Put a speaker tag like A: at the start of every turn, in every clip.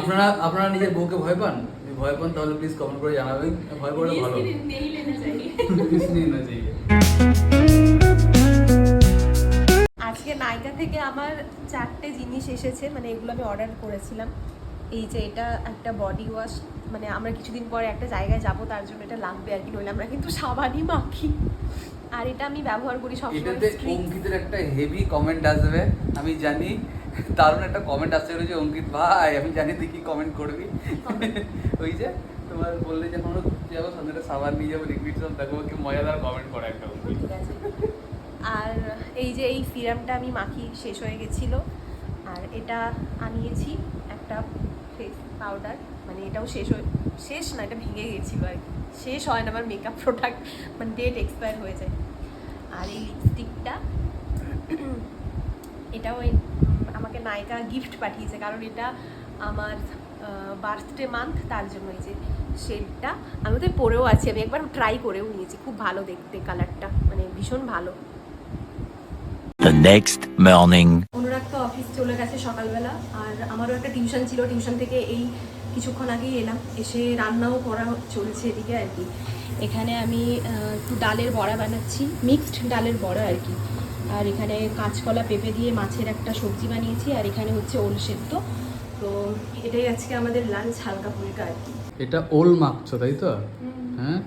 A: আপনারা নিজের বউকে ভয় পান? ভয় পান তাহলে প্লিজ কমেন্ট করে জানাবেন। ভয় পাওয়া ভালো।
B: আজকে নাইকা থেকে আমার 4টে জিনিস এসেছে, মানে এগুলো আমি অর্ডার করেছিলাম। এই যে এটা একটা বডি ওয়াশ, মানে আমরা কিছুদিন পরে একটা জায়গায় যাব, তার জন্য এটা লাগবে আর কি, নইলে আমরা কিন্তু সাবানই মাখি। আর এটা আমি ব্যবহার করি সবসময়।
A: এটাতে অঙ্কিতের একটা হেভি কমেন্ট আসবে আমি জানি, দারুণ একটা কমেন্ট আসছে যে অঙ্কিত ভাই আমি জানি তুই কি কমেন্ট করবি। ওই যে তোমার বললে যে আমরা ঘুরতে যাবো সামনে একটা সাবান নিয়ে যাবো লিকুইড সব, দেখো কি মজাদার কমেন্ট করে একটা।
B: ঠিক আছে। আর এই যে এই সিরামটা আমি মাখি, শেষ হয়ে গেছিলো। আর এটা আনিয়েছি একটা ফেস পাউডার, মানে এটাও শেষ না, এটা ভেঙে গেছিলো আর কি। শেষ হয় না আমার মেকআপ প্রোডাক্ট, মানে ডেট এক্সপায়ার হয়ে যায়। আর এই লিপস্টিকটা, এটাও আমাকে নায়িকা গিফট পাঠিয়েছে, কারণ এটা আমার বার্থডে মান্থ, তার জন্য এই যে শেডটা আমি তো পরেও আছি, আমি একবার ট্রাই করেও নিয়েছি, খুব ভালো দেখতে কালারটা, মানে ভীষণ ভালো।
C: The next morning.
B: অনুরাগ তো অফিস চলে গেছে সকালবেলা, আর আমারও একটা টিউশন ছিল, টিউশন থেকে এই কিছুক্ষণ আগেই এলাম, এসে রান্নাও করা চলছে এদিকে আর কি। এখানে আমি একটু ডালের বড়া বানাচ্ছি, মিক্সড ডালের বড়া আর কি। আর এখানে কাঁচকলা পেঁপে দিয়ে মাছের একটা সবজি বানিয়েছি, আর এখানে হচ্ছে ওল সেদ্ধ। তো এটাই আজকে আমাদের লাঞ্চ, হালকা ফুলকা আর কি।
A: এটা ওল মাখছো তাই তো? হ্যাঁ,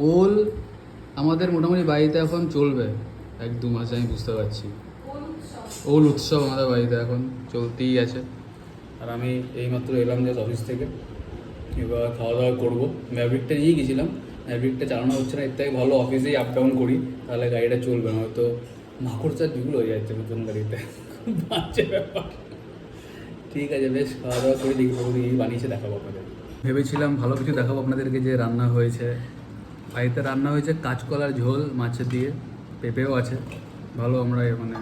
A: ওল আমাদের মোটামুটি বাড়িতে এখন চলবে 1-2 মাস, আমি বুঝতে পারছি। ওল উৎসব আমাদের বাড়িতে এখন চলতেই আছে। আর আমি এইমাত্র এলাম জাস্ট অফিস থেকে, এবার খাওয়া দাওয়া করবো। ম্যাভরিকটা নিয়ে গেছিলাম, ম্যাভরিকটা চালানো হচ্ছে না, এর থেকে ভালো অফিসেই আপ ডাউন করি, তাহলে গাড়িটা চলবে না, হয়তো মাকড়চার যেগুলো হয়ে যাচ্ছে নতুন গাড়িতে, বাচ্চা ব্যাপার। ঠিক আছে, বেশ খাওয়া দাওয়া করে দেখি বানিয়েছে দেখাবো আপনাদের। ভেবেছিলাম ভালো কিছু দেখাবো আপনাদেরকে, যে রান্না হয়েছে বাড়িতে, রান্না হয়েছে কাঁচকলার ঝোল মাছের দিয়ে, পেঁপেও আছে ভালো। আমরা মানে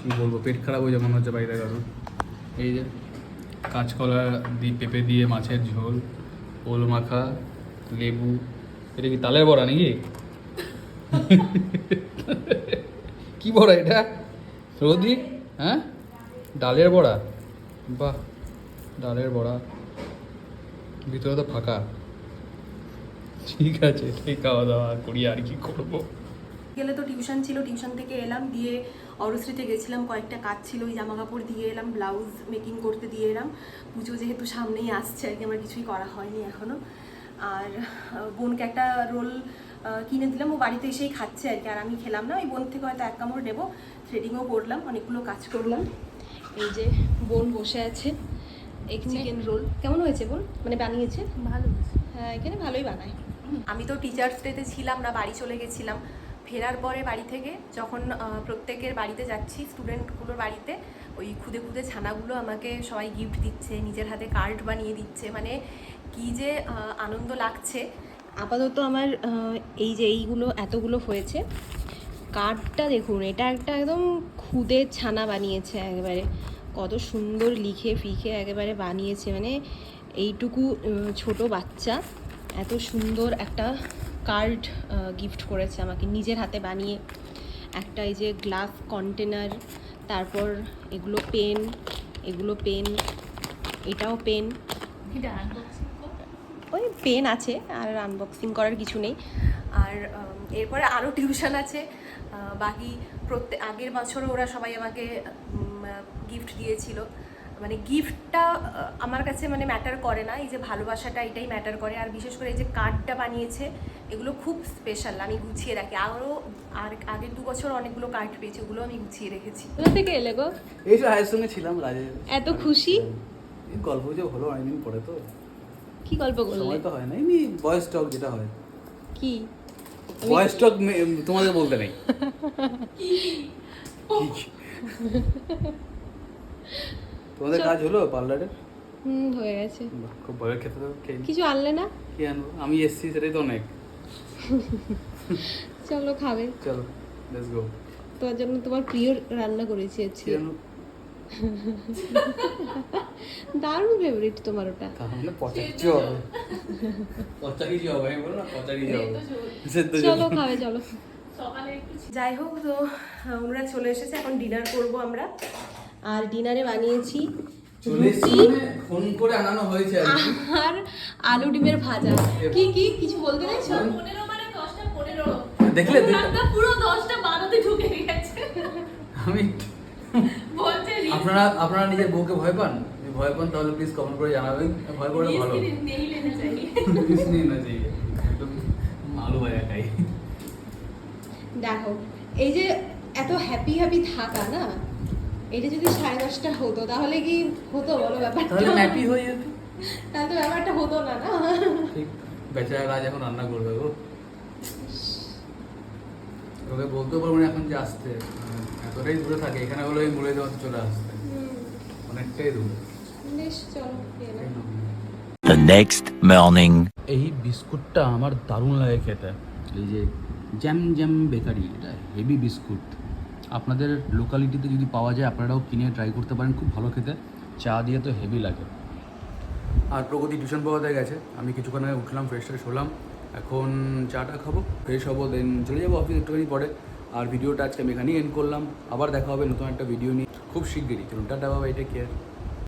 A: কী বলবো, পেট খারাপ হয়ে যায় মনে হচ্ছে বাড়িতে কারণ। এই যে কাঁচকলা দিয়ে পেঁপে দিয়ে মাছের ঝোল, ওল মাখা, লেবু। এটা কি তালের বড়া নাকি? কি বড়া এটা রোদি? হ্যাঁ, ডালের বড়া। বাহ, ডালের বড়া, ভিতরে তো ফাঁকা। ঠিক আছে, এটাই খাওয়া দাওয়া করি, আর কি করবো।
B: গেলে তো টিউশন ছিল, টিউশন থেকে এলাম, দিয়ে অরশ্রীতে গেছিলাম, কয়েকটা কাজ ছিল, ওই জামা কাপড় দিয়ে এলাম, ব্লাউজ মেকিং করতে দিয়ে এলাম। পুজো যেহেতু সামনেই আসছে আর কি, আমার কিছুই করা হয়নি এখনও। আর বোনকে একটা রোল কিনে দিলাম, ও বাড়িতে এসেই খাচ্ছে আর কি, আর আমি খেলাম না। ওই বোন থেকে হয়তো 1 কামড় নেবো। থ্রেডিংও করলাম, অনেকগুলো কাজ করলাম। এই যে বোন বসে আছে, এগ চিকেন রোল কেমন হয়েছে বোন? মানে বানিয়েছে ভালো? হ্যাঁ, এখানে ভালোই বানায়। আমি তো টিচার্স ডেতে ছিলাম না, বাড়ি চলে গেছিলাম। ফেরার পরে বাড়ি থেকে যখন প্রত্যেকের বাড়িতে যাচ্ছি, স্টুডেন্টগুলোর বাড়িতে, ওই খুদে খুদে ছানাগুলো আমাকে সবাই গিফট দিচ্ছে, নিজের হাতে কার্ড বানিয়ে দিচ্ছে, মানে কি যে আনন্দ লাগছে। আপাতত আমার এই যে এইগুলো এতগুলো হয়েছে। কার্ডটা দেখুন, এটা একটা একদম খুদে ছানা বানিয়েছে একেবারে, কত সুন্দর লিখে ফিখে একেবারে বানিয়েছে, মানে এইটুকু ছোট বাচ্চা এত সুন্দর একটা কার্ড গিফট করেছে আমাকে, নিজের হাতে বানিয়ে। একটা এই যে গ্লাস কন্টেনার, তারপর এগুলো পেন, এটাও পেন, ওই পেন আছে, আর আনবক্সিং করার কিছু নেই। আর এরপরে আরও টিউশন আছে বাকি। আগের বছরও ওরা সবাই আমাকে গিফট দিয়েছিল, মানে গিফটটা আমার কাছে মানে ম্যাটার করে না, এই যে ভালোবাসাটা এটাই ম্যাটার করে। আর বিশেষ করে এই যে কার্ডটা বানিয়েছে, এগুলো খুব স্পেশাল, আমি গুছিয়ে রাখি। আর আগের 2 বছর অনেকগুলো কার্ড পেয়েছি, ওগুলো আমি গুছিয়ে রেখেছি। কোথা থেকে এলে গো?
A: এই তো ভাইয়ের সঙ্গে ছিলাম রাজে।
B: এত খুশি?
A: এই গল্প যে হলো অনেকদিন পরে, তো
B: কি গল্প করলে?
A: সময় তো হয় না, এমনি ভয়েস টক যেটা হয়।
B: কি
A: ভয়েস টক তোমাদের বলতে নেই। তোমাদের কাজ হলো পার্লারে?
B: হয়ে গেছে।
A: খুব ভয়ের খেতে তো
B: কিছু আনলে না?
A: কি আনবো, আমি এসছি সেটাই তো অনেক।
B: চলো খাবে,
A: চলো লেটস গো।
B: তোমার জন্য তোমার প্রিয় রান্না করেছি আজকে, দারুণ ফেভারিট তোমার ওটা।
A: তাহলে পচা কিছু হবে, পচা কিছু হবে, আমি বলো না পচা কিছু হবে।
B: চলো খাবে, চলো। যাই হোক, তো ওনারা চলে এসেছে, এখন ডিনার করব আমরা। আর ডিনারে বানিয়েছি
A: চলে এসেছি মানে ফোন করে আনানো হয়েছে আর কি।
B: আর আলু ডিমের ভাজা। কি কি কিছু বলতে চাইছো?
D: 15 মানে 10টা 15
A: দেখলে
D: পুরো 10টা 12তে ঢুকে গেছে
A: আমি
D: বলছে
A: আপনারা নিজের বউকে ভয় পান? যদি ভয় পান তাহলে প্লিজ কমেন্ট করে জানাবেন। ভয় করলে ভালো
D: नहीं लेना चाहिए
A: কিছু নেই না চাই একদম আলু ভাজা খাই।
B: দেখো এই যে এত হ্যাপি হ্যাপি থাকা না, এটা যদি 10:30টা হতো তাহলে কি হতো বলো ব্যাপারটা?
A: তাহলে ম্যাপি হয়ে যেত।
B: তাহলে তো ব্যাপারটা হতো না না।
A: ঠিক বেচারা রাজ এখন রান্না করবে গো। ওকে বলতেও পারবো না এখন যে আসতে, এতটাই দূরে থাকে, এখানে হলো এই মুড়ে দেওয়া চলে আসতে অনেকটাই দূরে।
B: বেশ চলো খেয়ে নাও।
C: The next morning.
A: এই বিস্কুটটা আমার দারুণ লাগে খেতে, এই যে জ্যাম জ্যাম বেকারি, এটা হেভি বিস্কুট। আপনাদের লোকালিটিতে যদি পাওয়া যায় আপনারাও কিনে ট্রাই করতে পারেন, খুব ভালো খেতে, চা দিয়ে তো হেভি লাগে। আর প্রগতি টিউশন পড়াতে গেছে, আমি কিছুক্ষণ আগে উঠলাম, ফ্রেশ ট্রেশ হলাম, এখন চাটা খাবো, ফ্রেশ হবো, দেন চলে যাবো অফিস একটুখানি পরে। আর ভিডিওটা আজকে আমি এখানেই এন্ড করলাম, আবার দেখা হবে নতুন একটা ভিডিও নিয়ে খুব শিগগিরই। চলুন টাটা, বাবা, এটা কেয়ার।